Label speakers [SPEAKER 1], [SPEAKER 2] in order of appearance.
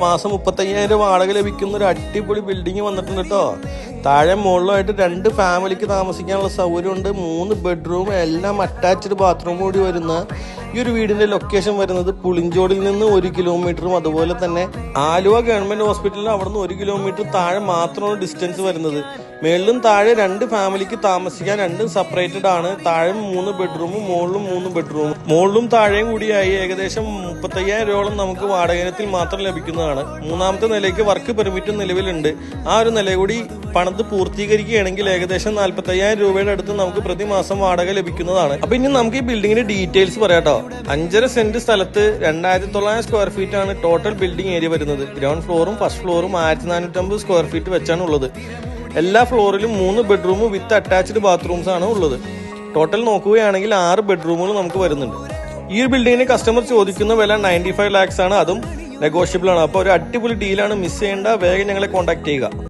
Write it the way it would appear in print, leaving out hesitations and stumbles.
[SPEAKER 1] മാസം 35,000 വാടക ലഭിക്കുന്ന ഒരു അടിപൊളി ബിൽഡിംഗ് വന്നിട്ടുണ്ട് കേട്ടോ. താഴെ മുകളിലായിട്ട് 2 ഫാമിലിക്ക് താമസിക്കാനുള്ള സൗകര്യമുണ്ട്. 3 ബെഡ്റൂം, എല്ലാം അറ്റാച്ച്ഡ് ബാത്റൂം കൂടി വരുന്ന ഈ ഒരു വീടിന്റെ ലൊക്കേഷൻ വരുന്നത് പുളിഞ്ചോടിൽ നിന്ന് 1 കിലോമീറ്ററും അതുപോലെ തന്നെ ആലുവ ഗവൺമെന്റ് ഹോസ്പിറ്റലിൽ അവിടെ നിന്ന് 1 കിലോമീറ്റർ താഴെ മാത്രമാണ് ഡിസ്റ്റൻസ് വരുന്നത്. മേളിലും താഴെ 2 ഫാമിലിക്ക് താമസിക്കാൻ, രണ്ടും സെപ്പറേറ്റഡ് ആണ്. താഴെ 3 ബെഡ്റൂമും മുകളിലും 3 ബെഡ്റൂമും, മുകളിലും താഴെയും കൂടിയായി ഏകദേശം 35,000 രൂപയോളം നമുക്ക് വാടകയിനത്തിൽ മാത്രം ലഭിക്കുന്നതാണ്. 3ാമത്തെ നിലയ്ക്ക് വർക്ക് പെർമിറ്റും നിലവിലുണ്ട്. ആ ഒരു നില കൂടി പണിത് പൂർത്തീകരിക്കുകയാണെങ്കിൽ ഏകദേശം 45,000 രൂപയുടെ അടുത്ത് നമുക്ക് പ്രതിമാസം വാടക ലഭിക്കുന്നതാണ്. അപ്പൊ ഇനി നമുക്ക് ഈ ബിൽഡിങ്ങിന്റെ ഡീറ്റെയിൽസ് പറയാട്ടോ. 5.5 സെന്റ് സ്ഥലത്ത് 2,900 സ്ക്വയർ ഫീറ്റ് ആണ് ടോട്ടൽ ബിൽഡിംഗ് ഏരിയ വരുന്നത്. ഗ്രൗണ്ട് ഫ്ലോറും ഫസ്റ്റ് ഫ്ലോറും 1,450 സ്ക്വയർ ഫീറ്റ് വെച്ചാണ് ഉള്ളത്. എല്ലാ ഫ്ലോറിലും 3 ബെഡ്റൂമും വിത്ത് അറ്റാച്ച്ഡ് ബാത്റൂംസ് ആണ് ഉള്ളത്. ടോട്ടൽ നോക്കുകയാണെങ്കിൽ 6 ബെഡ്റൂമുകൾ നമുക്ക് വരുന്നുണ്ട്. ഈ ഒരു ബിൽഡിങ്ങിന് കസ്റ്റമർ ചോദിക്കുന്ന വില 95 lakhs ആണ്. അതും നെഗോഷ്യബിൾ ആണ്. അപ്പോൾ ഒരു അടിപൊളി ഡീലാണ്, മിസ് ചെയ്യേണ്ട. വേഗം ഞങ്ങളെ കോൺടാക്ട് ചെയ്യുക.